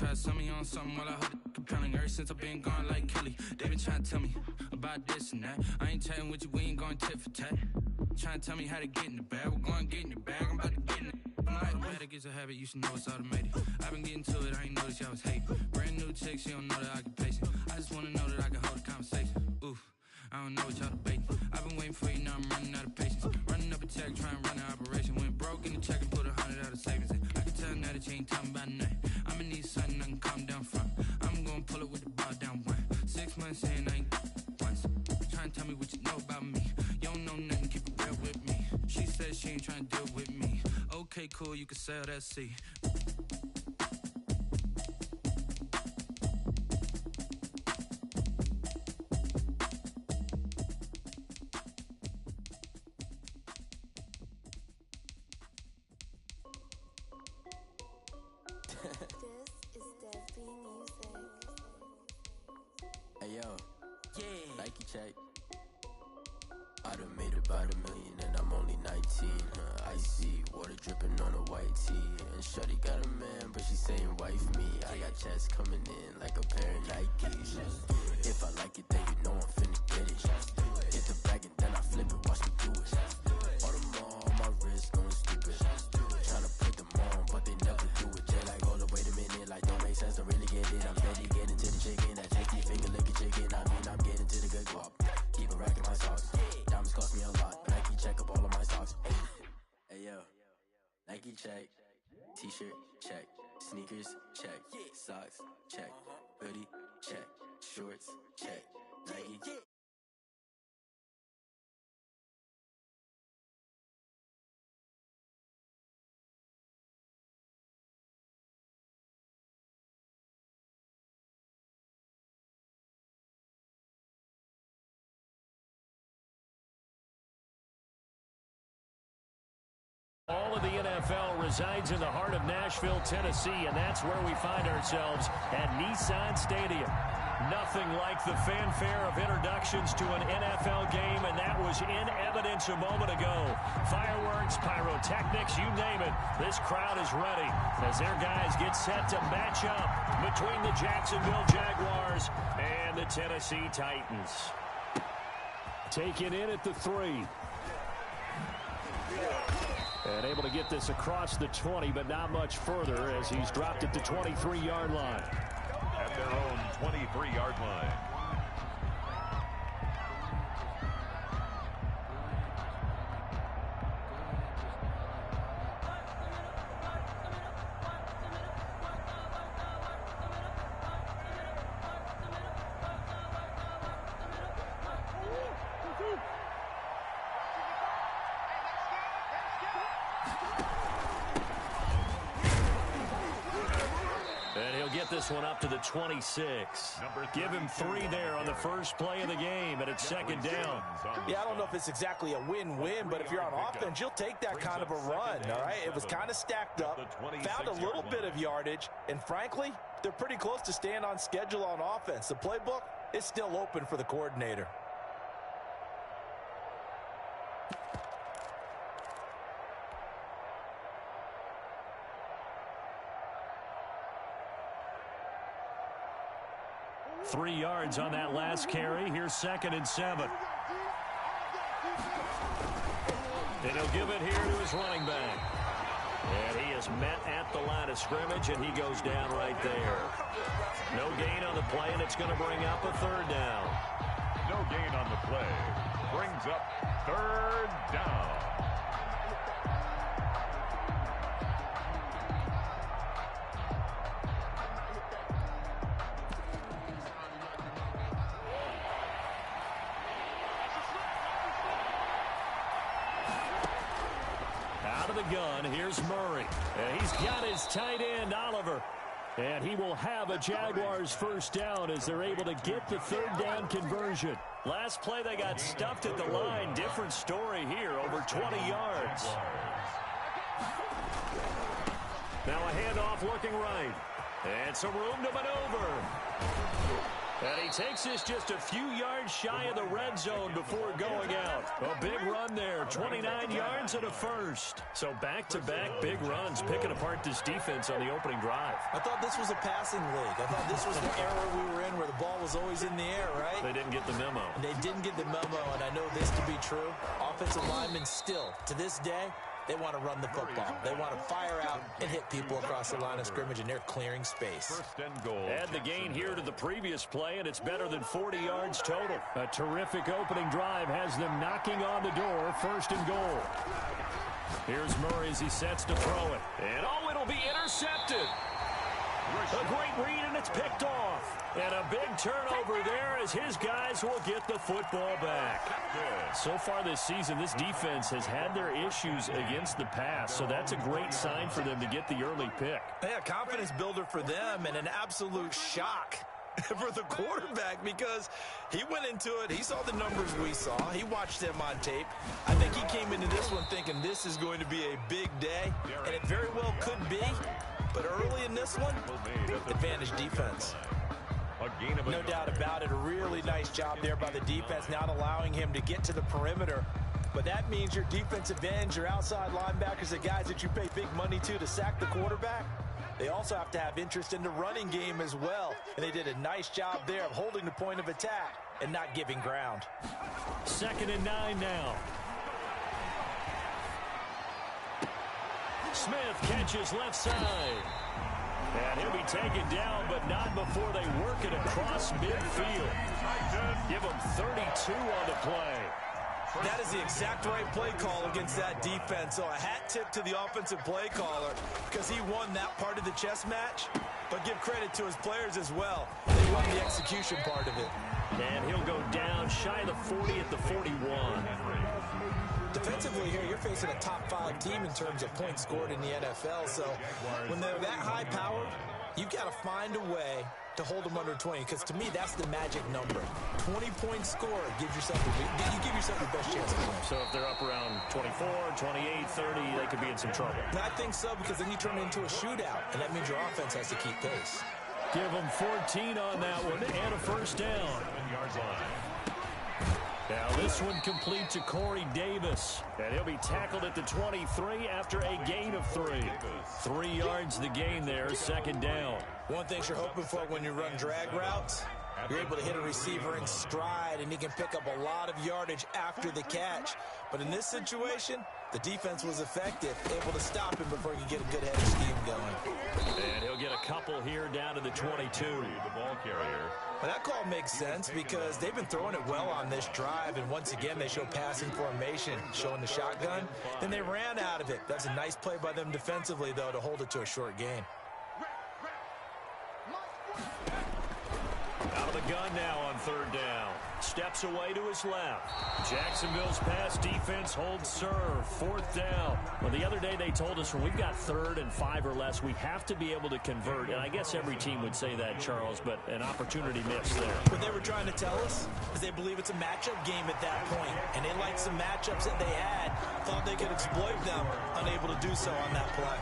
try to sell me on something while I hold it compelling. Ever since I've been gone like Kelly, they been trying to tell me about this and that. I ain't chatting with you, we ain't going tit for tat. Trying to tell me how to get in the bag. We're going to get in the bag, I'm about to get in it. I'm like, bad, it gets a habit, you should know it's automated. I've been getting to it, I ain't noticed y'all was hating. Brand new chick, she don't know the occupation. I just wanna know that I can hold a conversation. Oof, I don't know what y'all debating. I've been waiting for you, now I'm running out of patience. Running up a check, trying to run an operation. Went broke in the check and put 100 out of savings in. I can tell now that you ain't talking about nothing. I'ma need something I can calm down from. I'm gonna pull it with the ball down one. 6 months in, I ain't once. Trying to tell me what you know about me. You don't know nothing, keep it real with me. She said she ain't trying to deal with me. Okay, cool, you can sell that seat. Hey yo, yeah. Nike check. I done made about $1 million and I'm only 19. Icy water dripping on a white tee. And shorty got a man, but she saying wife me. I got checks coming in like a pair of Nikes. If I like it, then you know I'm finna get it. Get the bag and then I flip it, watch me do it. All them on my wrist going stupid. Tryna put them on, but they never do it. They like, hold up, wait a minute, like don't make sense to really get it. I'm steady getting to the chicken, that tasty finger licking chicken. I mean, I'm getting to the good guap. Keep a rack in my socks. Diamonds cost me a lot, but Nike check up all of my socks. Hey yo, Nike check. T-shirt check. Sneakers check. Socks check. Hoodie check. Shorts check. Nike. All of the NFL resides in the heart of Nashville, Tennessee, and that's where we find ourselves at Nissan Stadium. Nothing like the fanfare of introductions to an NFL game, and that was in evidence a moment ago. Fireworks, pyrotechnics, you name it. This crowd is ready as their guys get set to match up between the Jacksonville Jaguars and the Tennessee Titans. Taken in at the 3. And able to get this across the 20, but not much further as he's dropped it to 23-yard line. At their own 23-yard line. And he'll get this one up to the 26. Give him 3 there on the first play of the game, and it's second down. Yeah, I don't know if it's exactly a win-win, but if you're on offense, you'll take that kind of a run, all right? It was kind of stacked up, found a little bit of yardage, and frankly, they're pretty close to staying on schedule on offense. The playbook is still open for the coordinator. Three yards on that last carry. Here's 2nd and 7. And he'll give it here to his running back. And he is met at the line of scrimmage, and he goes down right there. No gain on the play, and it's going to bring up a 3rd down. No gain on the play. Brings up 3rd down. Gun. Here's Murray. And he's got his tight end, Oliver. And he will have a Jaguars first down as they're able to get the 3rd down conversion. Last play, they got stuffed at the line. Different story here, over 20 yards. Now a handoff looking right. And some room to maneuver. And he takes this just a few yards shy of the red zone before going out. A big run there, 29 yards and a first. So back-to-back big runs, picking apart this defense on the opening drive. I thought this was a passing league. I thought this was the era we were in where the ball was always in the air, right? They didn't get the memo. And they didn't get the memo, and I know this to be true. Offensive linemen still, to this day, they want to run the football. They want to fire out and hit people across the line of scrimmage, and they're clearing space. First and goal. Add the gain here to the previous play, and it's better than 40 yards total. A terrific opening drive has them knocking on the door, first and goal. Here's Murray as he sets to throw it. And, oh, it'll be intercepted. A great read, and it's picked off. And a big turnover there as his guys will get the football back. So far this season, this defense has had their issues against the pass, so that's a great sign for them to get the early pick. Yeah, confidence builder for them and an absolute shock for the quarterback because he went into it. He saw the numbers we saw. He watched them on tape. I think he came into this one thinking this is going to be a big day, and it very well could be. But early in this one, advantage defense. No doubt about it. A really nice job there by the defense, not allowing him to get to the perimeter. But that means your defensive ends, your outside linebackers, the guys that you pay big money to sack the quarterback, they also have to have interest in the running game as well. And they did a nice job there of holding the point of attack and not giving ground. 2nd and 9 now. Smith catches left side. And he'll be taken down, but not before they work it across midfield. Give him 32 on the play. That is the exact right play call against that defense. So a hat tip to the offensive play caller because he won that part of the chess match. But give credit to his players as well. They won the execution part of it. And he'll go down shy of the 40 at the 41. Defensively here, you're facing a top-5 team in terms of points scored in the NFL. So when they're that high-powered, you've got to find a way to hold them under 20, because to me, that's the magic number. 20 points scored gives yourself you give yourself the best chance to win. So if they're up around 24, 28, 30, they could be in some trouble. And I think so, because then you turn it into a shootout, and that means your offense has to keep pace. Give them 14 on that one and a first down. 7 yards line. Now this one complete to Corey Davis. And he'll be tackled at the 23 after a gain of 3. 3 yards the gain there, second down. One thing you're hoping for when you run drag routes, you're able to hit a receiver in stride, and he can pick up a lot of yardage after the catch. But in this situation, the defense was effective, able to stop him before he could get a good head of steam going. And he'll get a couple here down to the 22. The ball carrier. Well, that call makes sense because they've been throwing it well on this drive, and once again they show passing formation, showing the shotgun. Then they ran out of it. That's a nice play by them defensively, though, to hold it to a short gain. Out of the gun now on third down. Steps away to his left. Jacksonville's pass defense holds serve. Fourth down. Well, the other day they told us when we've got 3rd and 5 or less, we have to be able to convert. And I guess every team would say that, Charles, but an opportunity missed there. What they were trying to tell us is they believe it's a matchup game at that point. And they liked some matchups that they had. Thought they could exploit them. Unable to do so on that play.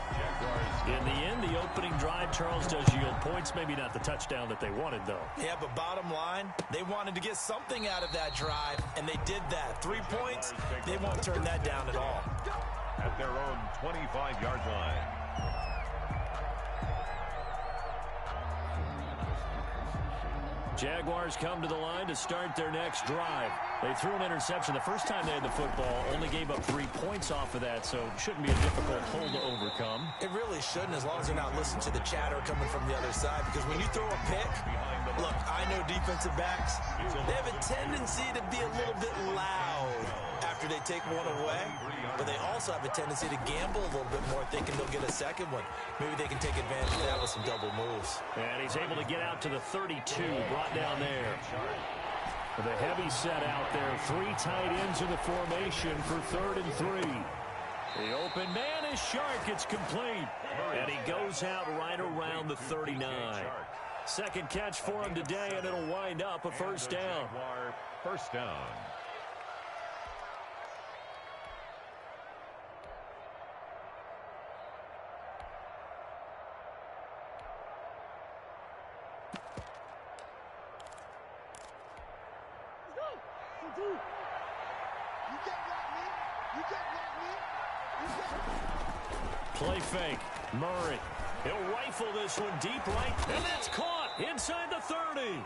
In the end, the opening drive, Charles, does yield points. Maybe not the touchdown that they wanted, though. Yeah, but bottom line, they wanted to get something out of that drive, and they did that. 3 points, they won't turn that down at all. At their own 25-yard line. Jaguars come to the line to start their next drive. They threw an interception the first time they had the football, only gave up 3 points off of that, so shouldn't be a difficult hole to overcome. It really shouldn't, as long as you're not listening to the chatter coming from the other side, because when you throw a pick, look, I know defensive backs, they have a tendency to be a little bit loud after they take one away, but they also have a tendency to gamble a little bit more, thinking they'll get a second one. Maybe they can take advantage of that with some double moves. And he's able to get out to the 32, brought down there. With a heavy set out there, 3 tight ends in the formation for 3rd and 3. The open man is Shark. It's complete. And he goes out right around the 39. Second catch for him today, and it'll wind up a first down. First down. Play fake. Murray. He'll rifle this one deep right. And that's caught inside the 30.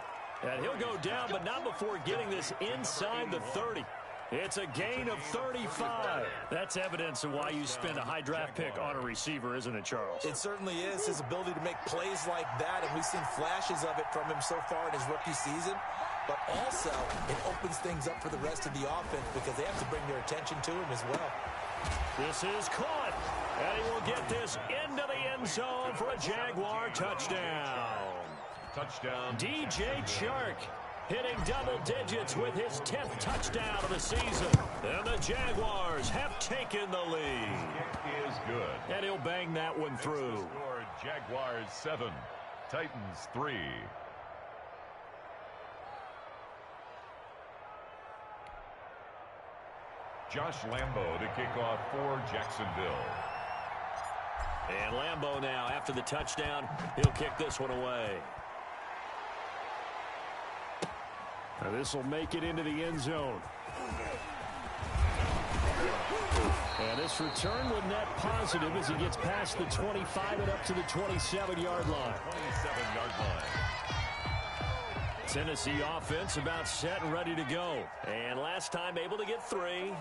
And he'll go down, but not before getting this inside the 30. It's a gain of 35. That's evidence of why you spend a high draft pick on a receiver, isn't it, Charles? It certainly is. His ability to make plays like that, and we've seen flashes of it from him so far in his rookie season. But also, it opens things up for the rest of the offense because they have to bring their attention to him as well. This is caught, and he will get this into the end zone for a Jaguar touchdown. Touchdown. DJ Chark hitting double digits with his 10th touchdown of the season. And the Jaguars have taken the lead. It is good. And he'll bang that one through. Score, Jaguars 7, Titans 3. Josh Lambo to kick off for Jacksonville. And Lambo now, after the touchdown, he'll kick this one away. Now this will make it into the end zone. And this return with net positive as he gets past the 25 and up to the 27-yard line. 27-yard line. Tennessee offense about set and ready to go. And last time able to get 3.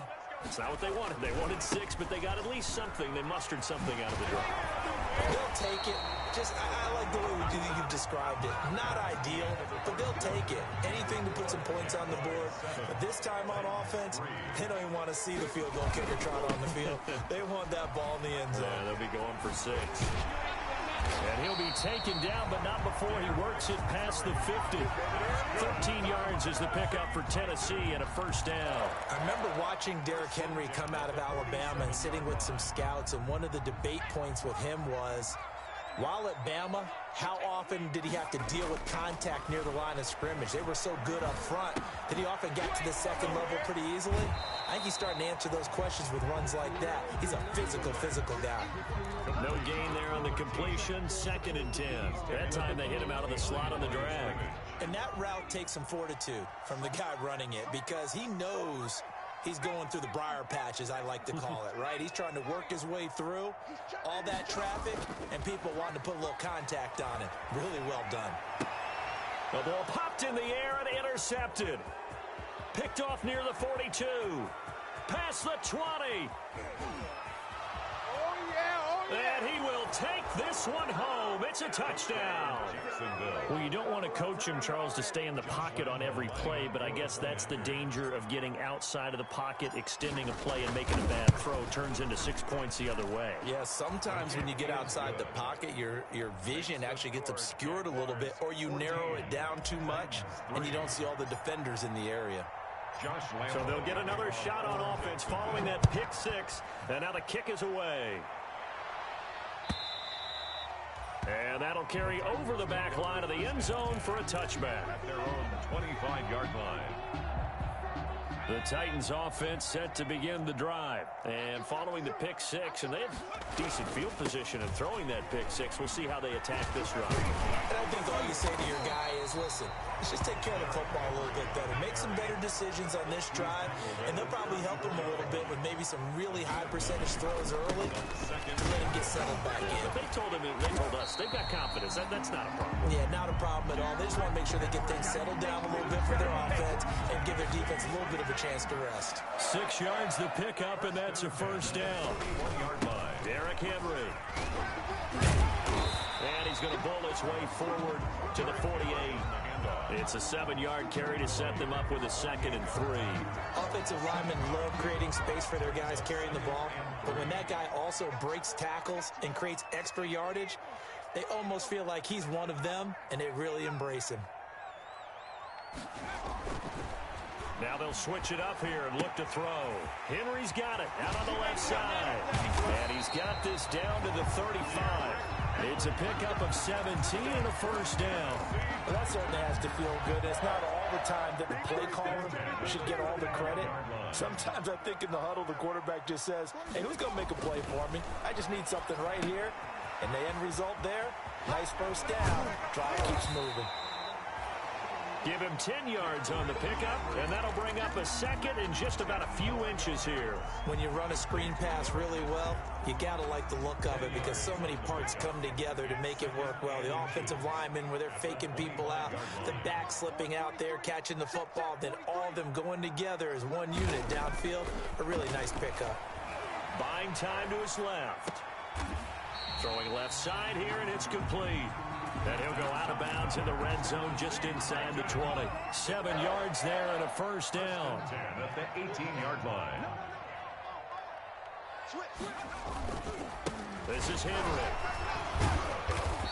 It's not what they wanted. They wanted 6, but they got at least something. They mustered something out of the drive. They'll take it. I like the way you've described it. Not ideal, but they'll take it. Anything to put some points on the board. But this time on offense, they don't even want to see the field goal kicker trot on the field. They want that ball in the end zone. Yeah, they'll be going for 6. And he'll be taken down, but not before he works it past the 50. 13 yards is the pickup for Tennessee and a first down. I remember watching Derrick Henry come out of Alabama and sitting with some scouts, and one of the debate points with him was, while at Bama, how often did he have to deal with contact near the line of scrimmage? They were so good up front that he often got to the second level pretty easily. I think he's starting to answer those questions with runs like that. He's a physical guy. No gain there on the completion. 2nd and 10. That time they hit him out of the slot on the drag. And that route takes some fortitude from the guy running it because he knows he's going through the briar patch, as I like to call it, right? He's trying to work his way through all that traffic and people wanting to put a little contact on it. Really well done. The ball popped in the air and intercepted. Picked off near the 42. Past the 20. And he will take this one home. It's a touchdown. Well, you don't want to coach him, Charles, to stay in the pocket on every play, but I guess that's the danger of getting outside of the pocket, extending a play, and making a bad throw. Turns into 6 points the other way. Yeah, sometimes when you get outside the pocket, your vision actually gets obscured a little bit, or you narrow it down too much, and you don't see all the defenders in the area. So they'll get another shot on offense following that pick 6, and now the kick is away. And that'll carry over the back line of the end zone for a touchback. At their own 25-yard line. The Titans offense set to begin the drive. And following the pick 6, and they have decent field position in throwing that pick 6. We'll see how they attack this run. And I think all you say to your guy is, listen, let's just take care of the football a little bit better. Make some better decisions on this drive, and they'll probably help him a little bit with maybe some really high percentage throws early to let him get settled back in. But they told us they've got confidence. That's not a problem. Yeah, not a problem at all. They just want to make sure they get things settled down a little bit for their offense and give their defense a little bit of a chance to rest. 6 yards the pickup, and that's a first down. 1-yard line. Derrick Henry. And he's going to bowl his way forward to the 48. It's a 7-yard carry to set them up with a 2nd and 3. Offensive linemen love creating space for their guys carrying the ball, but when that guy also breaks tackles and creates extra yardage, they almost feel like he's one of them, and they really embrace him. Now they'll switch it up here and look to throw. Henry's got it out on the left side. And he's got this down to the 35. It's a pickup of 17 and a first down. Well, that certainly has to feel good. It's not all the time that the play caller should get all the credit. Sometimes I think in the huddle, the quarterback just says, hey, who's going to make a play for me? I just need something right here. And the end result there, nice first down. Drive keeps moving. Give him 10 yards on the pickup, and that'll bring up a second in just about a few inches here. When you run a screen pass really well, you got to like the look of it because so many parts come together to make it work well. The offensive linemen, where they're faking people out, the back slipping out there, catching the football, then all of them going together as one unit downfield. A really nice pickup. Buying time to his left. Throwing left side here, and it's complete. And he'll go out of bounds in the red zone just inside the 20. 7 yards there and a first down. 10 at the 18-yard line. This is Henry.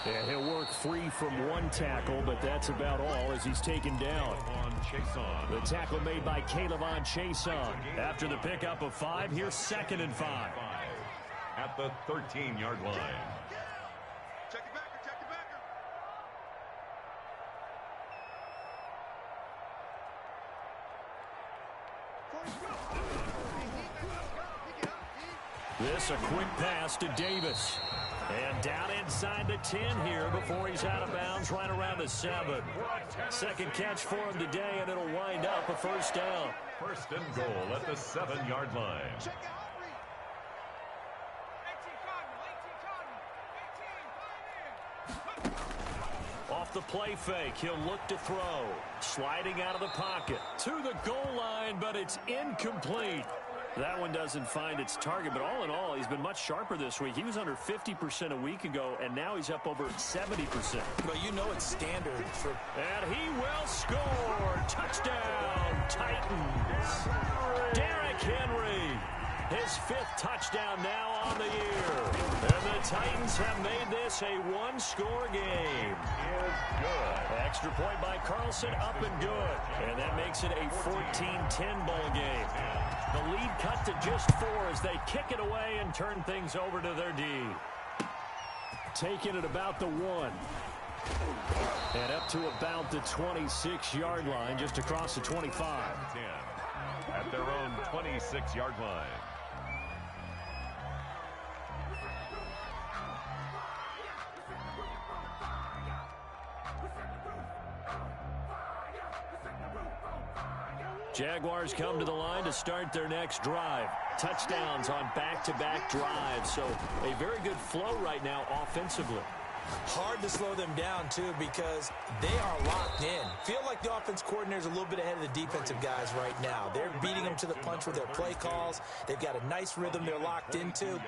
And he'll work free from one tackle, but that's about all as he's taken down. The tackle made by Caleb-On Chason. After the pickup of 5, here's 2nd and 5. At the 13-yard line. This a quick pass to Davis. And down inside the 10 here before he's out of bounds right around the 7. Second catch for him today, and it'll wind up a first down. First and goal at the 7-yard line. Off the play fake, he'll look to throw. Sliding out of the pocket to the goal line, but it's incomplete. That one doesn't find its target, but all in all, he's been much sharper this week. He was under 50% a week ago, and now he's up over 70%. Well, you know it's standard for... And he will score. Touchdown, Titans. Derrick Henry, his 5th touchdown now on the year. And the Titans have made this a one-score game. Is good. Extra point by Carlson, up and good. And that makes it a 14-10 ball game. The lead cut to just 4 as they kick it away and turn things over to their D. Taking it about the 1. And up to about the 26-yard line, just across the 25. 10 at their own 26-yard line. Jaguars come to the line to start their next drive. Touchdowns on back-to-back drives, so a very good flow right now offensively. Hard to slow them down, too, because they are locked in. Feel like the offense coordinator's a little bit ahead of the defensive guys right now. They're beating them to the punch with their play calls. They've got a nice rhythm they're locked into.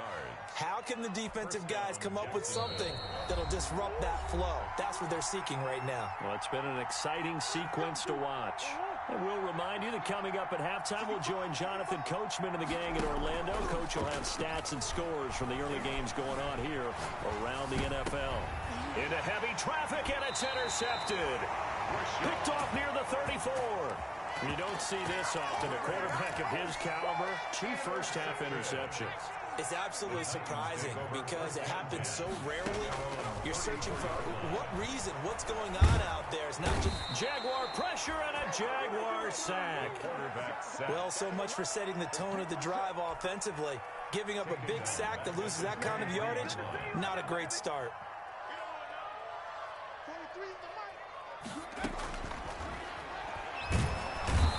How can the defensive guys come up with something that'll disrupt that flow? That's what they're seeking right now. Well, it's been an exciting sequence to watch. And we'll remind you that coming up at halftime, we'll join Jonathan Coachman and the gang in Orlando. Coach will have stats and scores from the early games going on here around the NFL. Into heavy traffic, and it's intercepted. Picked off near the 34. You don't see this often. A quarterback of his caliber, 2 first-half interceptions. It's absolutely surprising because it happens so rarely. You're searching for what reason, what's going on out there. It's not just Jaguar pressure and a Jaguar sack. Well, so much for setting the tone of the drive offensively. Giving up a big sack that loses that kind of yardage, not a great start.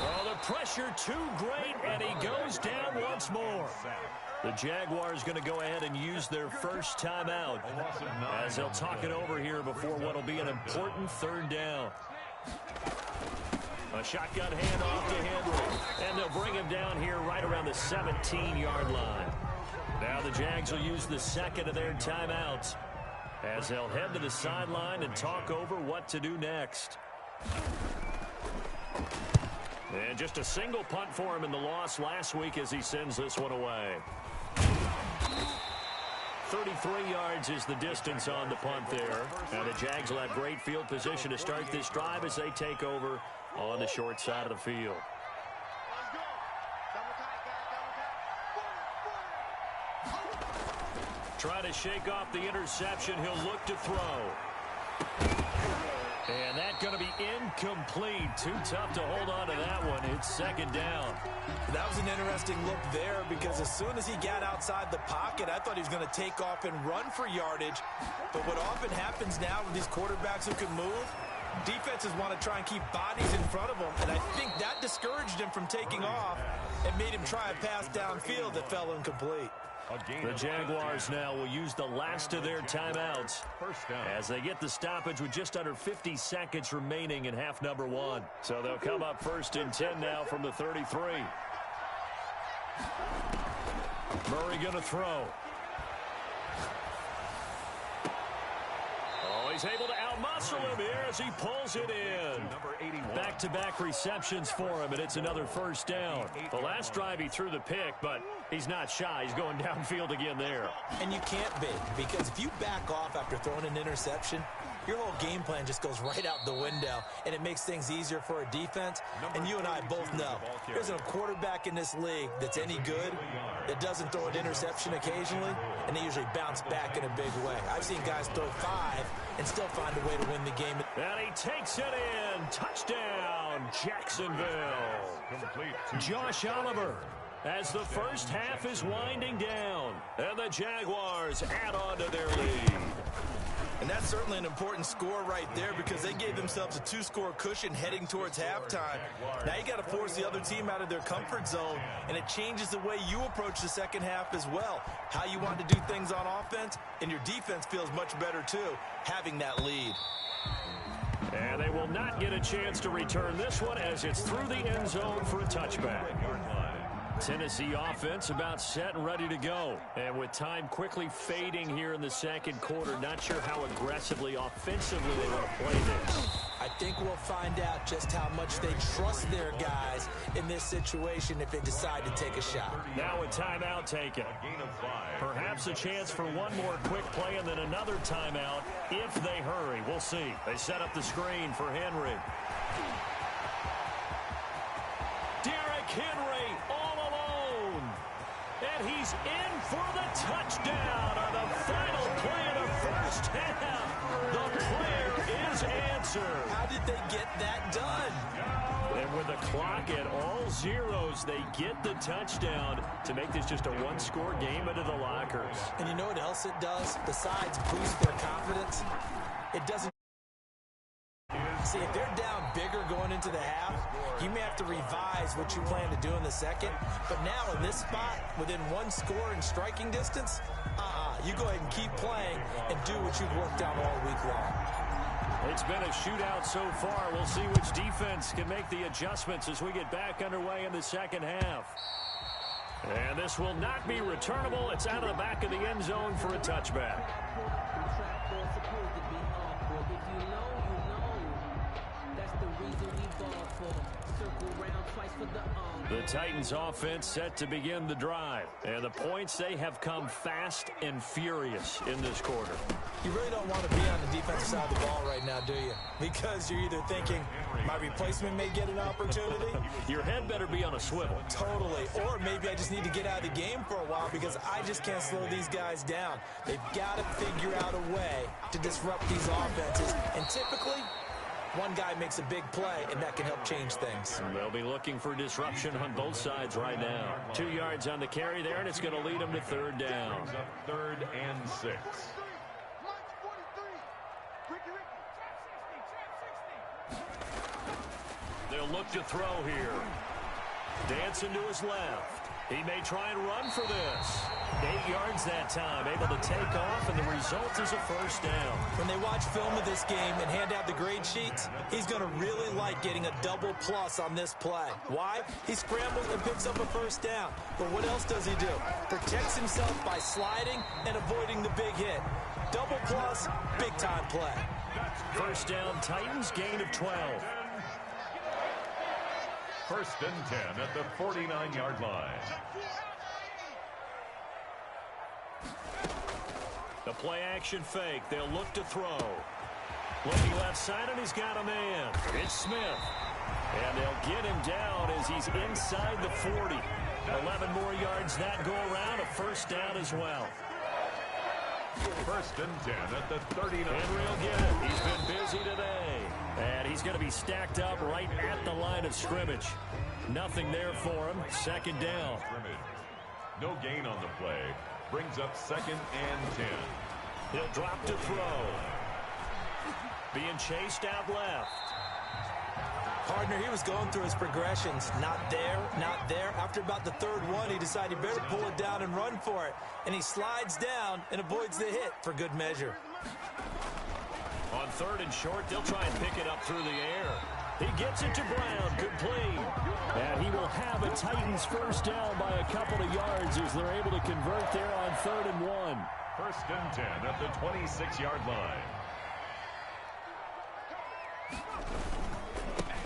Well, the pressure too great, and he goes down once more. The Jaguars going to go ahead and use their first timeout as they'll talk it over here before what will be an important 3rd down. A shotgun handoff to Henry, and they'll bring him down here right around the 17-yard line. Now the Jags will use the 2nd of their timeouts as they'll head to the sideline and talk over what to do next. And just a single punt for him in the loss last week as he sends this one away. 33 yards is the distance on the punt there. Now the Jags will have great field position to start this drive as they take over on the short side of the field. Try to shake off the interception. He'll look to throw. And that's going to be incomplete. Incomplete. Too tough to hold on to that one. It's second down. That was an interesting look there because as soon as he got outside the pocket, I thought he was going to take off and run for yardage. But what often happens now with these quarterbacks who can move, defenses want to try and keep bodies in front of them, and I think that discouraged him from taking off and made him try a pass downfield that fell incomplete. The Jaguars now will use the last of their timeouts as they get the stoppage with just under 50 seconds remaining in half number one. So they'll come up first and 10 now from the 33. Murray going to throw. Oh, he's able to outmuscle him here as he pulls it in. Back-to-back receptions for him, and it's another first down. The last drive he threw the pick, but he's not shy. He's going downfield again there. And you can't be, because if you back off after throwing an interception, your whole game plan just goes right out the window, and it makes things easier for a defense. And you and I both know there isn't a quarterback in this league that's any good that doesn't throw an interception occasionally, and they usually bounce back in a big way. I've seen guys throw 5 and still find a way to win the game. And he takes it in. Touchdown, Jacksonville. Josh Oliver as the first half is winding down, and the Jaguars add on to their lead. And that's certainly an important score right there because they gave themselves a 2-score cushion heading towards halftime. Now you got to force the other team out of their comfort zone, and it changes the way you approach the second half as well. How you want to do things on offense, and your defense feels much better too, having that lead. And they will not get a chance to return this one as it's through the end zone for a touchback. Tennessee offense about set and ready to go. And with time quickly fading here in the second quarter, not sure how aggressively, offensively they want to play this. I think we'll find out just how much they trust their guys in this situation if they decide to take a shot. Now a timeout taken. Perhaps a chance for one more quick play and then another timeout if they hurry. We'll see. They set up the screen for Henry. Derrick Henry all alone. And he's in for the touchdown on the final play of the first half. The prayer is answered. How did they get that done? And with the clock at all zeros, they get the touchdown to make this just a one-score game into the lockers. And you know what else it does? Besides boost their confidence, it doesn't. See, if they're down bigger going into the half, you may have to revise what you plan to do in the second. But now in this spot, within one score in striking distance, you go ahead and keep playing and do what you've worked out all week long. It's been a shootout so far. We'll see which defense can make the adjustments as we get back underway in the second half. And this will not be returnable. It's out of the back of the end zone for a touchback. The Titans offense set to begin the drive. And the points, they have come fast and furious in this quarter. You really don't want to be on the defensive side of the ball right now, do you? Because you're either thinking, my replacement may get an opportunity. Your head better be on a swivel. Totally. Or maybe I just need to get out of the game for a while because I just can't slow these guys down. They've got to figure out a way to disrupt these offenses. And typically, one guy makes a big play, and that can help change things. They'll be looking for disruption on both sides right now. 2 yards on the carry there, and it's going to lead them to third down. 3rd and 6. They'll look to throw here. Dancing to his left. He may try and run for this. 8 yards that time, able to take off, and the result is a first down. When they watch film of this game and hand out the grade sheets, he's going to really like getting a double plus on this play. Why? He scrambles and picks up a first down. But what else does he do? Protects himself by sliding and avoiding the big hit. Double plus, big-time play. First down, Titans, gain of 12. 1st and 10 at the 49-yard line. The play action fake. They'll look to throw. Looking left side, and he's got a man. It's Smith. And they'll get him down as he's inside the 40. 11 more yards that go around. A first down as well. 1st and 10 at the 39. Henry will get it. He's been busy today. And he's going to be stacked up right at the line of scrimmage. Nothing there for him. Second down. No gain on the play. Brings up 2nd and 10. He'll drop to throw. Being chased out left. Partner, he was going through his progressions. Not there, not there. After about the third one, he decided he better pull it down and run for it. And he slides down and avoids the hit for good measure. On 3rd and short, they'll try and pick it up through the air. He gets it to Brown, complete. And he will have a Titans first down by a couple of yards as they're able to convert there on 3rd and 1. 1st and 10 at the 26-yard line.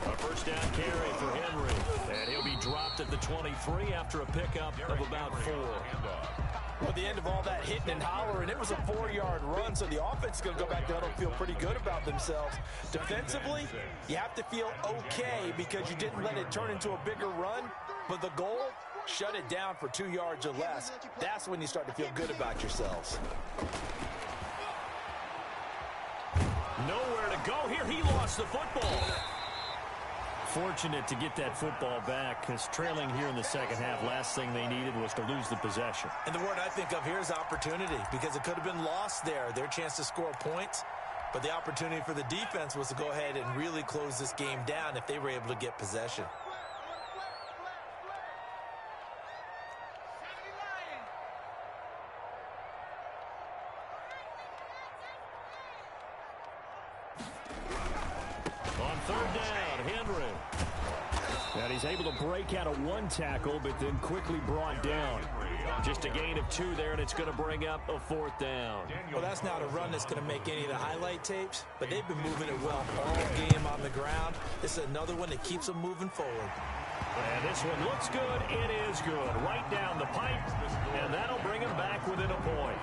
A first down carry for Henry. And he'll be dropped at the 23 after a pickup of about 4. Well, at the end of all that hitting and hollering, it was a 4-yard run, so the offense is going to go back down and feel pretty good about themselves. Defensively, you have to feel okay because you didn't let it turn into a bigger run, but the goal, shut it down for 2 yards or less. That's when you start to feel good about yourselves. Nowhere to go here. He lost the football. Fortunate to get that football back because trailing here in the second half, last thing they needed was to lose the possession. And the word I think of here is opportunity because it could have been lost there. Their chance to score points, but the opportunity for the defense was to go ahead and really close this game down if they were able to get possession. On 3rd down, Henry. And he's able to break out of 1 tackle, but then quickly brought down. Just a gain of 2 there, and it's going to bring up a 4th down. Well, that's not a run that's going to make any of the highlight tapes, but they've been moving it well all game on the ground. This is another one that keeps them moving forward. And this one looks good. It is good. Right down the pipe, and that'll bring him back within a point.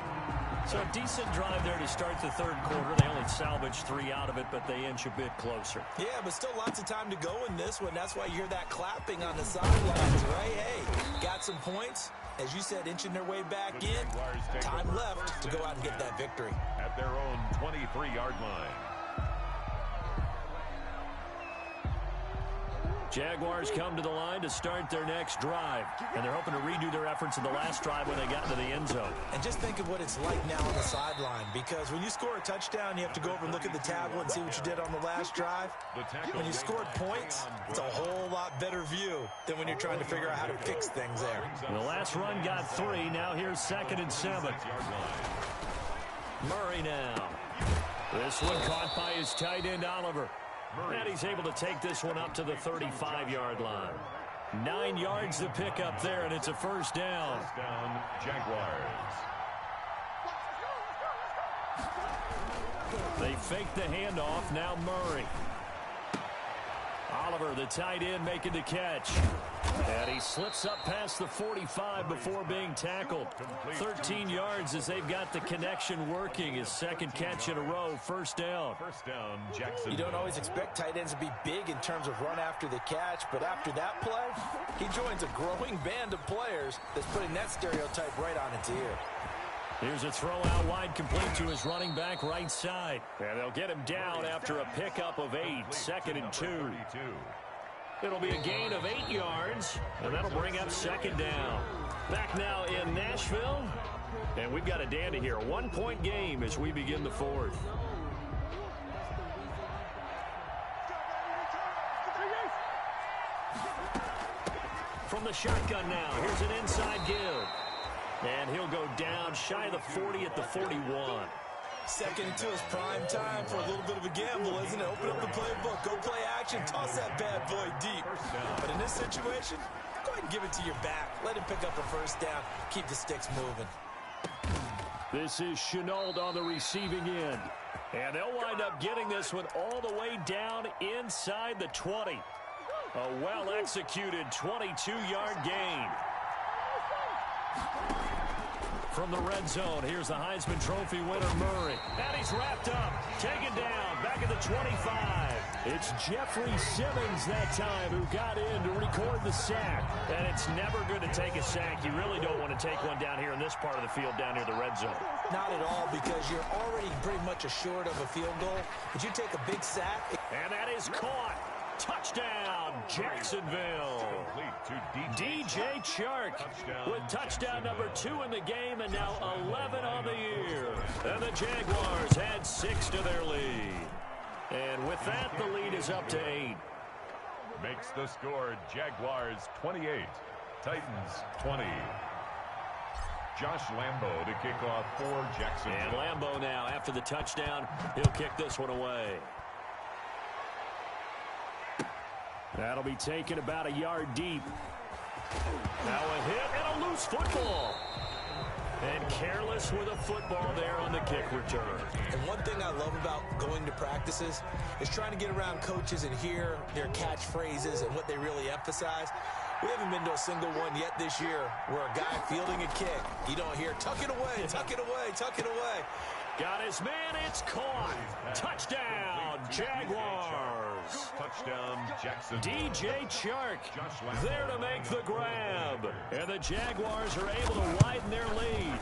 So a decent drive there to start the 3rd quarter. They only salvaged 3 out of it, but they inch a bit closer. Yeah, but still lots of time to go in this one. That's why you hear that clapping on the sidelines, right? Hey, got some points. As you said, inching their way back in. Time left to go out and get that victory. At their own 23-yard line. Jaguars come to the line to start their next drive. And they're hoping to redo their efforts in the last drive when they got into the end zone. And just think of what it's like now on the sideline. Because when you score a touchdown, you have to go over and look at the tablet and see what you did on the last drive. When you scored points, it's a whole lot better view than when you're trying to figure out how to fix things there. And the last run got 3. Now here's 2nd and 7. Murray now. This one caught by his tight end, Oliver. And he's able to take this one up to the 35-yard line. 9 yards to pick up there, and it's a first down. First down, Jaguars. They fake the handoff. Now Murray. Oliver, the tight end, making the catch. And he slips up past the 45 before being tackled. 13 yards as they've got the connection working. His 2nd catch in a row. First down. First down, Jackson. You don't always expect tight ends to be big in terms of run after the catch, but after that play, he joins a growing band of players that's putting that stereotype right on its ear. Here's a throw out wide, complete to his running back right side. And they'll get him down after a pickup of 8. 2nd and 2. It'll be a gain of 8 yards, and that'll bring up 2nd down. Back now in Nashville, and we've got a dandy here. 1-point game as we begin the 4th. From the shotgun now, here's an inside give. And he'll go down shy of the 40 at the 41. 2nd and 2 is prime time for a little bit of a gamble, isn't it? Open up the playbook, go play action, toss that bad boy deep. But in this situation, go ahead and give it to your back. Let him pick up a first down. Keep the sticks moving. This is Chenault on the receiving end. And they'll wind up getting this one all the way down inside the 20. A well-executed 22-yard gain. from the red zone. Here's the Heisman Trophy winner, Murray. And he's wrapped up, taken down, back at the 25. It's Jeffrey Simmons that time who got in to record the sack. And it's never good to take a sack. You really don't want to take one down here in this part of the field, down near the red zone. Not at all, because you're already pretty much assured of a field goal. But you take a big sack. And that is caught. Touchdown, Jacksonville. DJ Chark with touchdown number 2 in the game, and now 11 on the year. And the Jaguars had 6 to their lead. And with that, the lead is up to 8. Makes the score Jaguars 28, Titans 20. Josh Lambo to kick off for Jacksonville. And Lambo now, after the touchdown, he'll kick this one away. That'll be taken about a yard deep. Now a hit and a loose football. And careless with a football there on the kick return. And one thing I love about going to practices is trying to get around coaches and hear their catchphrases and what they really emphasize. We haven't been to a single one yet this year where a guy fielding a kick, you don't hear, tuck it away, tuck it away, tuck it away. Got his man, it's caught. Touchdown, Jaguars. Touchdown, Jackson. DJ Chark there to make the grab. And the Jaguars are able to widen their lead.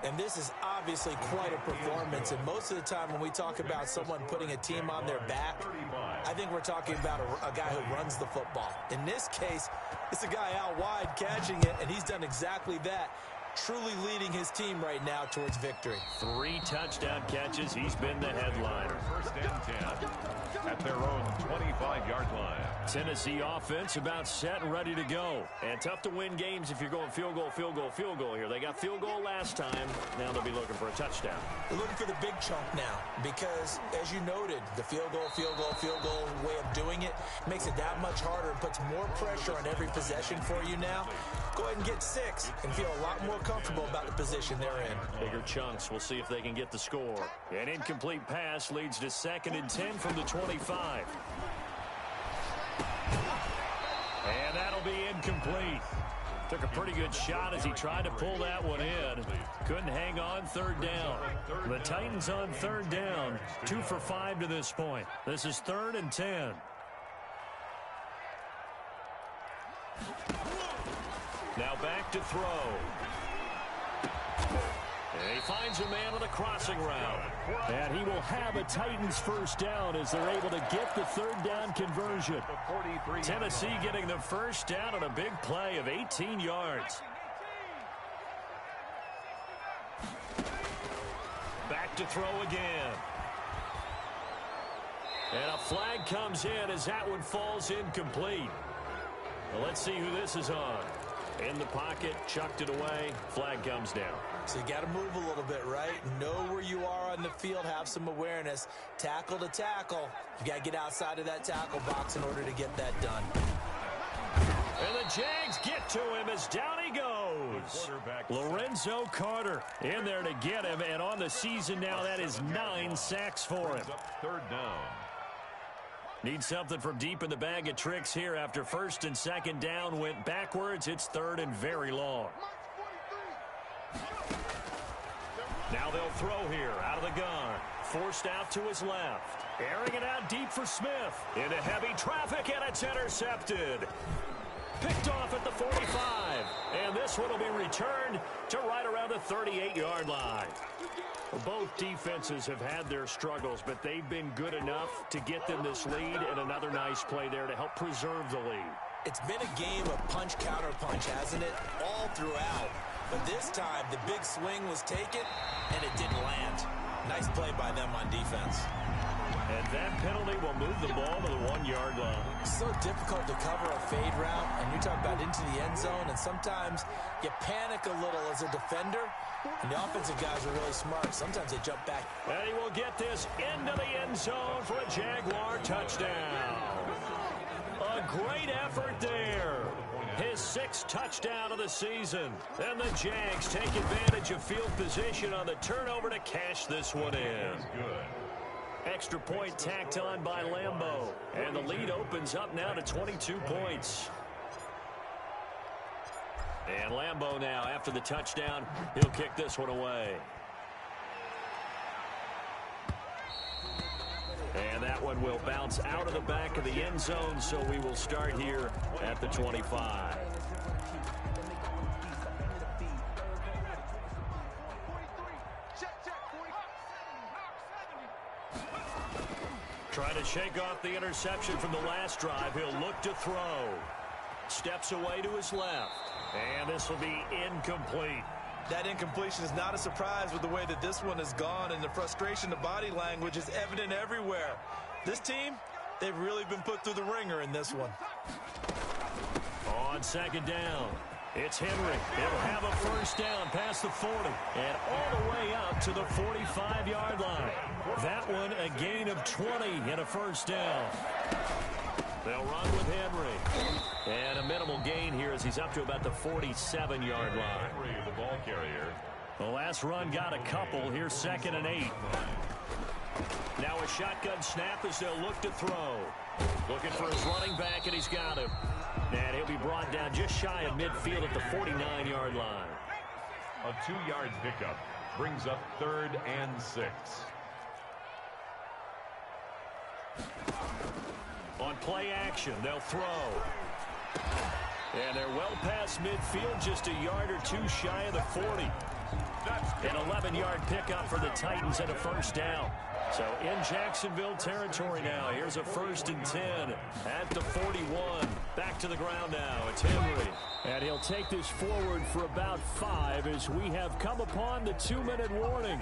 And this is obviously quite a performance. And most of the time when we talk about someone putting a team on their back, I think we're talking about a guy who runs the football. In this case, it's a guy out wide catching it, and he's done exactly that. Truly leading his team right now towards victory. 3 touchdown catches. He's been the headliner. First and 10 at their own 25-yard line. Tennessee offense about set and ready to go. And tough to win games if you're going field goal, field goal, field goal here. They got field goal last time. Now they'll be looking for a touchdown. They're looking for the big chunk now because, as you noted, the field goal way of doing it makes it that much harder and puts more pressure on every possession for you now. Go ahead and get 6 and feel a lot more comfortable about the position they're in. Bigger chunks. We'll see if they can get the score. An incomplete pass leads to 2nd and 10 from the 25. And that'll be incomplete. Took a pretty good shot as he tried to pull that one in. Couldn't hang on 3rd down. The Titans on 3rd down. 2 for 5 to this point. This is 3rd and 10. Now back to throw. And he finds a man on the crossing route. And he will have a Titans first down as they're able to get the 3rd down conversion. Tennessee getting the first down on a big play of 18 yards. Back to throw again. And a flag comes in as that one falls incomplete. Well, let's see who this is on. In the pocket, chucked it away, flag comes down. So you got to move a little bit, right? Know where you are on the field, have some awareness. Tackle to tackle. You got to get outside of that tackle box in order to get that done. And the Jags get to him as down he goes. Lorenzo Carter in there to get him, and on the season now, that is 9 sacks for him. 3rd down. Need something from deep in the bag of tricks here after 1st and 2nd down went backwards. It's 3rd and very long. Now they'll throw here out of the gun. Forced out to his left. Airing it out deep for Smith. Into heavy traffic, and it's intercepted. Picked off at the 45. And this one will be returned to right around the 38-yard line. Both defenses have had their struggles, but they've been good enough to get them this lead, and another nice play there to help preserve the lead. It's been a game of punch-counter-punch, hasn't it? All throughout. But this time, the big swing was taken, and it didn't land. Nice play by them on defense. And that penalty will move the ball to the 1-yard line. It's so difficult to cover a fade route, and you're talking about into the end zone, and sometimes you panic a little as a defender, and the offensive guys are really smart. Sometimes they jump back. And he will get this into the end zone for a Jaguar touchdown. A great effort there. His 6th touchdown of the season. And the Jags take advantage of field position on the turnover to cash this one in. Good. Extra point tacked on by Lambo. And the lead opens up now to 22 points. And Lambeau now, after the touchdown, he'll kick this one away. And that one will bounce out of the back of the end zone, so we will start here at the 25. Trying to shake off the interception from the last drive. He'll look to throw. Steps away to his left. And this will be incomplete. That incompletion is not a surprise with the way that this one has gone, and the frustration, the body language is evident everywhere. This team, they've really been put through the ringer in this one. On second down, it's Henry. He'll have a first down past the 40 and all the way out to the 45-yard line. That one a gain of 20 and a first down. They'll run with Henry. And a minimal gain here as he's up to about the 47-yard line. Henry, the ball carrier. The last run got a couple. Here's 2nd and 8. Now a shotgun snap as they'll look to throw. Looking for his running back, and he's got him. And he'll be brought down just shy of midfield at the 49-yard line. A 2-yard pickup brings up 3rd and 6. On play action, they'll throw. And they're well past midfield, just a yard or two shy of the 40. An 11-yard pickup for the Titans and a first down. So in Jacksonville territory now. Here's a 1st and 10 at the 41. Back to the ground now. It's Henry. And he'll take this forward for about 5 as we have come upon the 2-minute warning.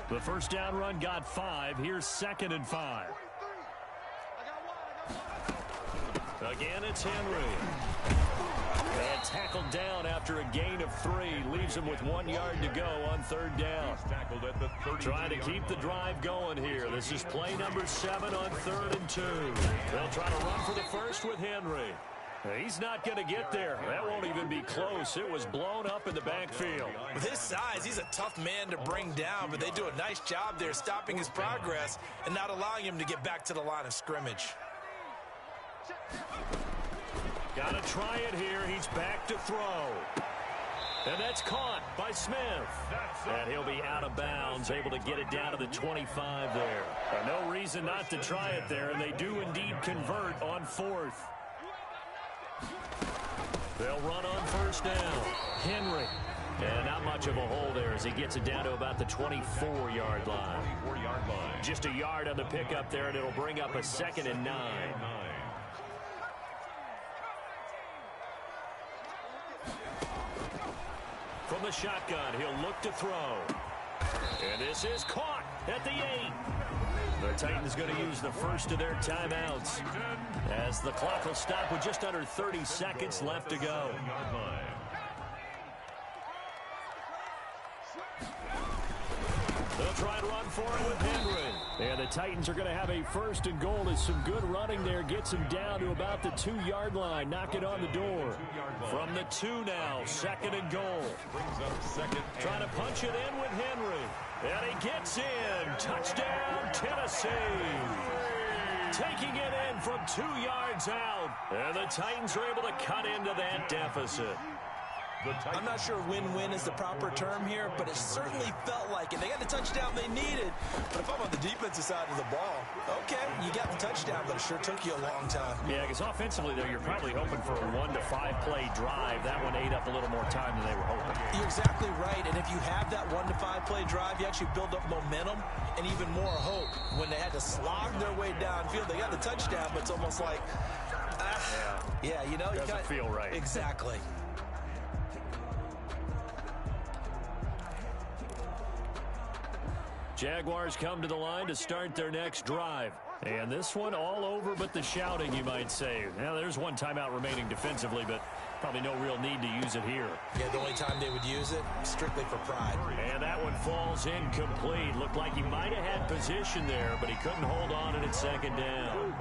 The first down run got 5. Here's 2nd and 5. Again, it's Henry. And tackled down after a gain of 3. Leaves him with 1 yard to go on 3rd down. He's tackled at the 30. Trying to keep the drive going here. This is play number 7 on 3rd and 2. They'll try to run for the first with Henry. He's not going to get there. That won't even be close. It was blown up in the backfield. With his size, he's a tough man to bring down, but they do a nice job there stopping his progress and not allowing him to get back to the line of scrimmage. Got to try it here. He's back to throw. And that's caught by Smith. And he'll be out of bounds, able to get it down to the 25 there. No reason not to try it there, and they do indeed convert on 4th. They'll run on 1st down. Henry. And not much of a hole there as he gets it down to about the 24-yard line. 24-yard line. Just a yard on the pickup there, and it'll bring up a 2nd and 9. From the shotgun, he'll look to throw. And this is caught at the 8. The Titans going to use the first of their timeouts as the clock will stop with just under 30 seconds left to go. They'll try and run for it with Henry. And the Titans are going to have a 1st and goal as some good running there gets him down to about the 2-yard line. Knock it on the door. From the 2 now, 2nd and goal. Brings up 2nd. Trying to punch it in with Henry. And he gets in. Touchdown, Tennessee. Taking it in from 2 yards out. And the Titans are able to cut into that deficit. I'm not sure win-win is the proper term here, but it certainly felt like it. They got the touchdown they needed, but if I'm on the defensive side of the ball, okay, you got the touchdown, but it sure took you a long time. Yeah, because offensively, though, you're probably hoping for a 1 to 5 play drive. That one ate up a little more time than they were hoping. You're exactly right, and if you have that 1 to 5 play drive, you actually build up momentum and even more hope. When they had to slog their way downfield, they got the touchdown, but it's almost like, yeah, you know, doesn't feel right. Exactly. Jaguars come to the line to start their next drive. And this one all over but the shouting, you might say. Now, there's one timeout remaining defensively, but probably no real need to use it here. Yeah, the only time they would use it, strictly for pride. And that one falls incomplete. Looked like he might have had position there, but he couldn't hold on it at 2nd down.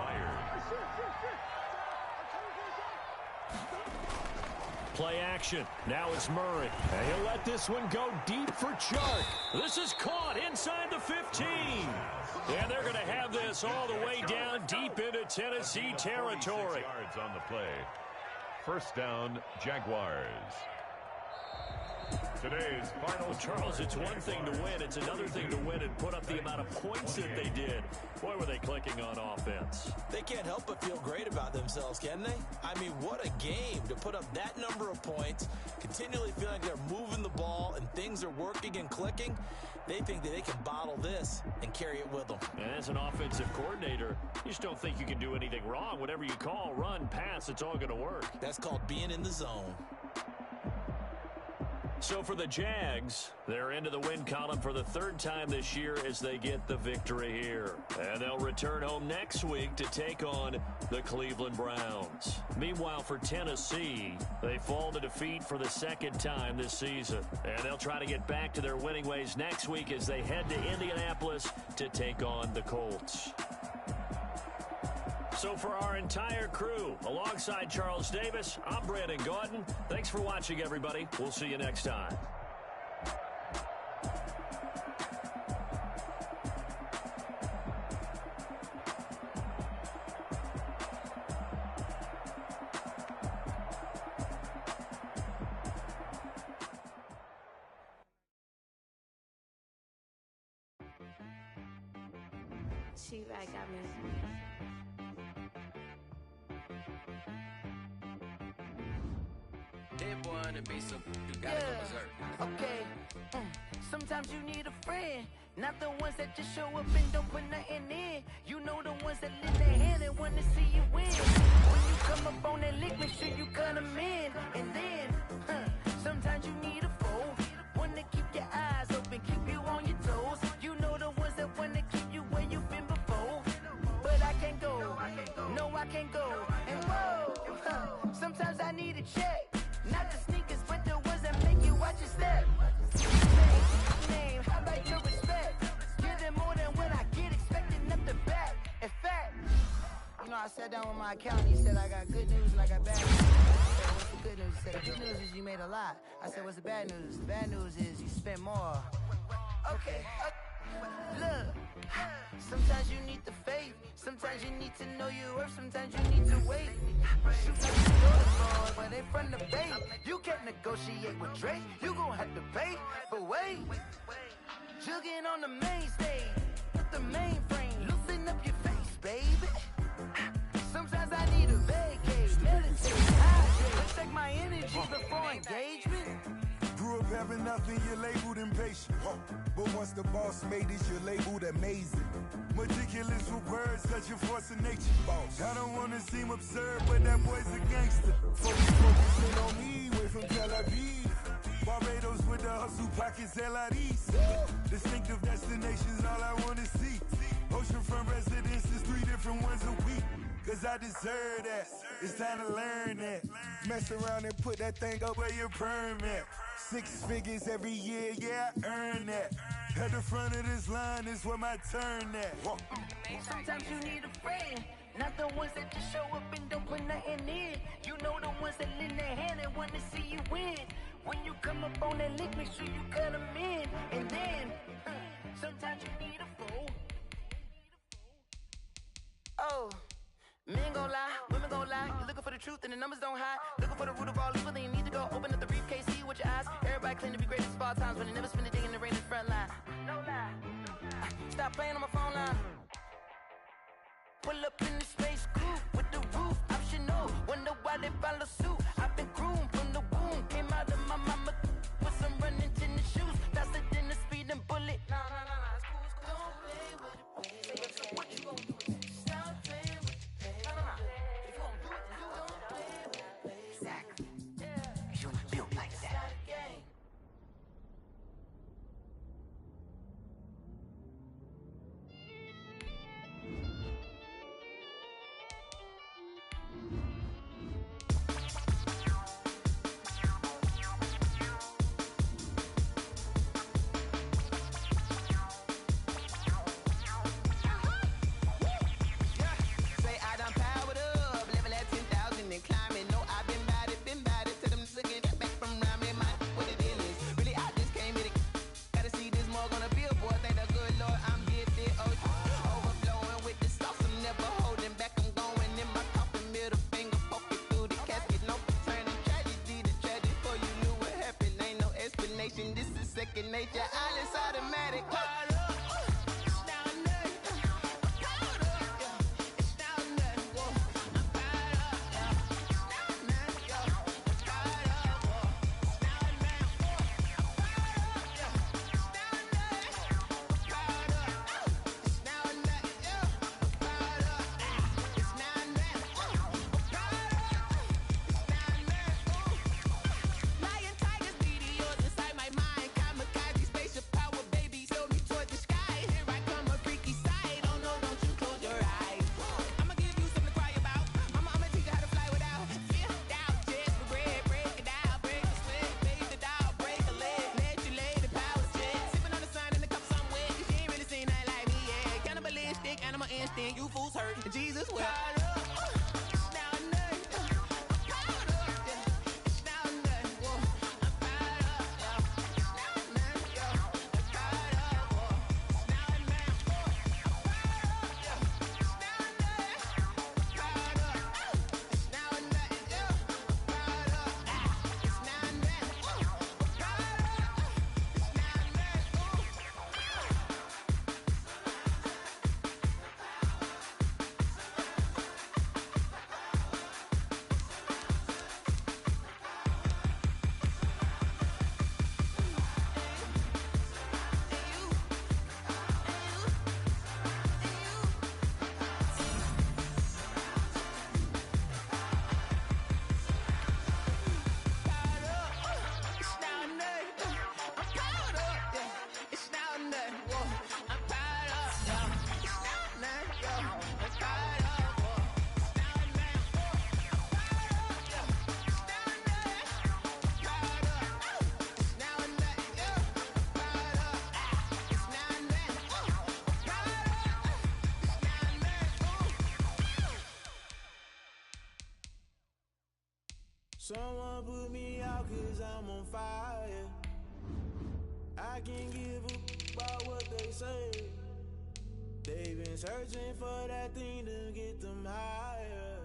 Play action. Now it's Murray. And he'll let this one go deep for Chark. This is caught inside the 15. And they're going to have this all the way down deep into Tennessee territory. 6 yards on the play. 1st down, Jaguars. Today's final. Charles, it's one thing to win. It's another thing to win and put up the amount of points that they did. Boy, were they clicking on offense. They can't help but feel great about themselves, can they? I mean, what a game to put up that number of points, continually feeling like they're moving the ball and things are working and clicking. They think that they can bottle this and carry it with them. And as an offensive coordinator, you just don't think you can do anything wrong. Whatever you call, run, pass, it's all going to work. That's called being in the zone. So for the Jags, they're into the win column for the third time this year as they get the victory here. And they'll return home next week to take on the Cleveland Browns. Meanwhile, for Tennessee, they fall to defeat for the second time this season. And they'll try to get back to their winning ways next week as they head to Indianapolis to take on the Colts. So for our entire crew, alongside Charles Davis, I'm Brandon Gaudin. Thanks for watching, everybody. We'll see you next time. She-Rag got me. Dead boy on the beat, so you gotta go berserk. Okay. Sometimes you need a friend, not the ones that just show up and don't put nothing in. You know the ones that lend their hand and want to see you win. When you come up on that lick, make sure you cut them in. And then, sometimes you need a foe, one to keep your eyes open, keep you on your toes. You know the ones that want to keep you where you've been before. But I can't go, no I can't go. And whoa, sometimes I need a check. Not the sneakers, but the ones that make you watch your step. Name, how about your respect? Give them more than what I get, expecting them to back. In fact, you know, I sat down with my accountant. He said, I got good news and I got bad news. I said, what's the good news? He said, the good news is you made a lot. I said, what's the bad news? The bad news is you spent more. Okay. Look, sometimes you need the faith. Sometimes you need to know your worth. Sometimes you need to wait. Shoot like you know the ball, but they from the bay. You can't negotiate with Drake. You gon' have to pay. But wait, jugging on the main stage with the mainframe. Loosen up your face, baby. Sometimes I need a vacate, meditate, hydrate, check my energy before engagement. Grew up having nothing, you're labeled impatient. But once the boss made it, you're labeled amazing. Meticulous with words, such a force of nature. I don't wanna seem absurd, but that boy's a gangster. Focusing on me, way from Tel Aviv. Barbados with the hustle pockets, LIDs. Distinctive destinations, all I wanna see. Oceanfront residences, 3 different ones a week. Cause I deserve that, it's time to learn that. Mess around and put that thing up where your permit. 6 figures every year, yeah, I earn that. At the front of this line is where my turn at. Sometimes you need a friend, not the ones that just show up and don't put nothing in. You know the ones that lend their hand and want to see you win. When you come up on that lick, make sure you cut them in. And then, sometimes you need a foe. Oh. Men gon' lie, women gon' lie. You looking for the truth and the numbers don't hide. Looking for the root of all evil, then you need to go open up the briefcase, see with your eyes. Everybody claim to be greatest of all times, but they never spend a day in the rain in the front line. No lie. Stop playing on my phone line. Pull up in the space coupe with the roof optional. Wonder why they follow suit. I've been groomed from the womb. Came out of my mama with some running tennis shoes. Faster than the speeding bullet. No, it's cool, it's cool. Don't play with it, baby. So what you gon' do? nature, all is automatic. Caught up, it's down there. Caught up, yeah, it's down there. Whoa, I'm caught up, yeah, it's down there. Yo, I'm caught up, whoa, it's down there. Whoa, I'm caught up, yeah, it's down there. Caught up, it's down there. Yo, I'm caught up, it's down there. Whoa, I'm caught up, it's down there. Lion, tigers, meteors inside my mind. Kamikaze, spaceship power, baby, sail me toward the sky. Here I come, a freaky side. Oh no, don't you close your eyes. I'ma give you something to cry about. I'ma teach you how to fly without fear, doubt, just regret. Break it down, break the sweat, bathe the down, break a leg, let you lay the power jet. Sipping on the sun in the cup somewhere. You ain't really seen nothing like me, yeah. Cannibalistic, animal instinct, you fools hurt. Jesus will. Caught up, it's down there. Caught up, yeah, it's down there. Whoa, I'm caught up, yeah, it's down there. Yo, I'm caught up, whoa, it's down there. Whoa, I'm caught up, yeah, it's down there. Caught up, it's down there. Yo, I'm caught up, it's down there. Whoa, I'm caught up, it's down It's down there. I'm caught up, yeah. It's down there. Whoa, I'm caught up, yeah. It's down there, yo. I'm caught up, whoa. It's down there. Whoa, I'm caught up, yeah. It's down there. Caught up, it's down there, yo. I'm caught up, it's down there. Whoa, I'm caught up, it's down there. Someone put me out 'cause I'm on fire. I can't give a about what they say. They've been searching for that thing to get them higher.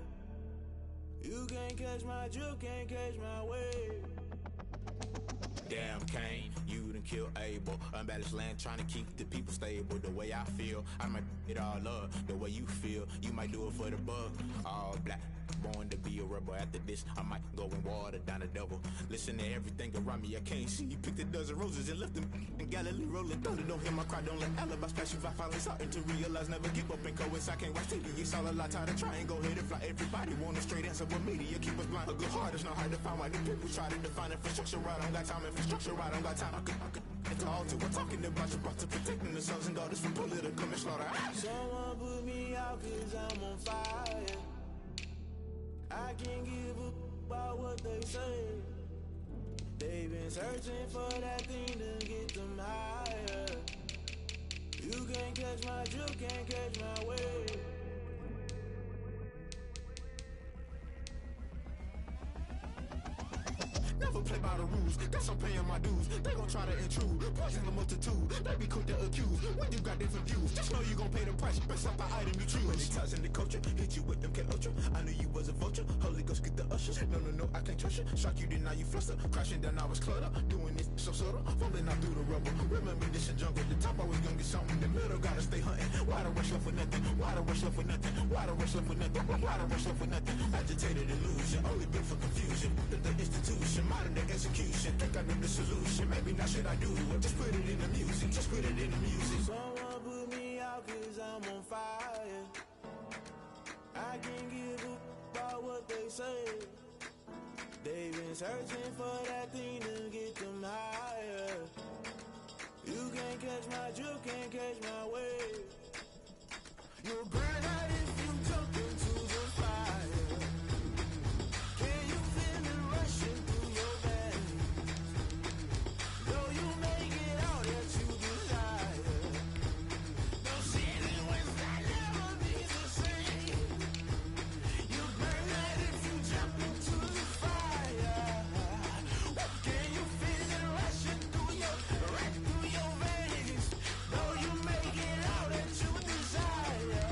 You can't catch my drift, can't catch my wave. Damn, Kane, you done killed Abel. Unbalanced land, trying to keep the people stable. The way I feel, I might it all up. The way you feel, you might do it for the bug. All black, born to be a rebel. After this, I might go and water down the devil. Listen to everything around me, I can't see. Picked a dozen roses and left them in Galilee rolling thunder. Don't hear my cry, don't let alibis pass you by. Finally starting to realize, never give up and coincide. Can't watch TV, it's all a lot. Tired of trying, go ahead and fly. Everybody want a straight answer, but media keep us blind. A good heart is not hard to find. Why the people try to define infrastructure right? I don't got time, infrastructure right, I don't got time. I could it's all to. We're talking about you, brought to protecting the sons and daughters from political and slaughter. Someone put me out 'cause I'm on fire. I can't give a about what they say. They've been searching for that thing to get them higher. You can't catch my drift, can't catch my wave. Never play by the rules, guess I'm paying my dues. They gon' try to intrude, poison the multitude. They be quick to accuse, when you got different views. Just know you gon' pay the price, best off the item you choose. Many times in the culture, hit you with them K-Ultra. I knew you was a vulture, Holy Ghost get the ushers. No, I can't trust you. Shock you, then now you fluster. Crashing down, I was cluttered. Doing this so subtle, falling out through the rubble. Remember this in jungle, the top I was gonna get something. The middle gotta stay hunting. Why the rush left for nothing? Why the rush left for nothing? Why the rush left for nothing? Why the rush left for nothing? Agitated illusion, only built for confusion. The institution, modern day execution. Think I know the solution. Maybe not should I do it? Just put it in the music. Just put it in the music. Someone put me out 'cause I'm on fire. I can't give a about what they say. They've been searching for that thing to get them higher. You can't catch my drift, can't catch my wave. You'll burn out if you jump into the fire. Can you feel it rushing through your veins? Though you make it out that you desire. No ceiling when that never be the same. You burn out if you jump into the fire. Can you feel it rushing through your veins? Though you make it out that you desire.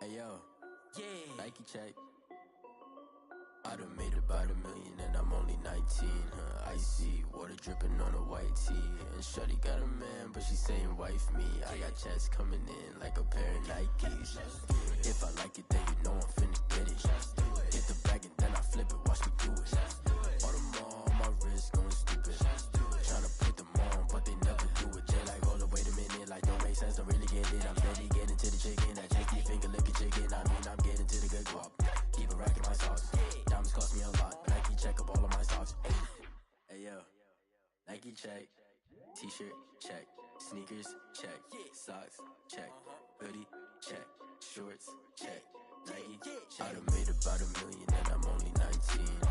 Hey yo, Yeah. Nike check. I done made about $1 million and I'm only 19. Icy water dripping on a white tee. And shorty got a man, but she saying wife me. I got checks coming in like a pair of Nikes. If I like it, then you know I'm finna get it. Get the bag and then I flip it, watch me do it. All them on my wrist going stupid. Tryna put them on, but they never do it. They like, hold up, wait a minute, like don't make sense, don't really get it. I'm steady getting to the chicken, that janky finger licking chicken. I mean, I'm getting to the good guap. Keep a rack in my sauce. Diamonds cost me a lot. Nike check up all of my socks. Hey yo, Nike check. T-shirt check. Sneakers check. Socks check. Hoodie check. Shorts check. Nike. I done made about $1 million and I'm only 19.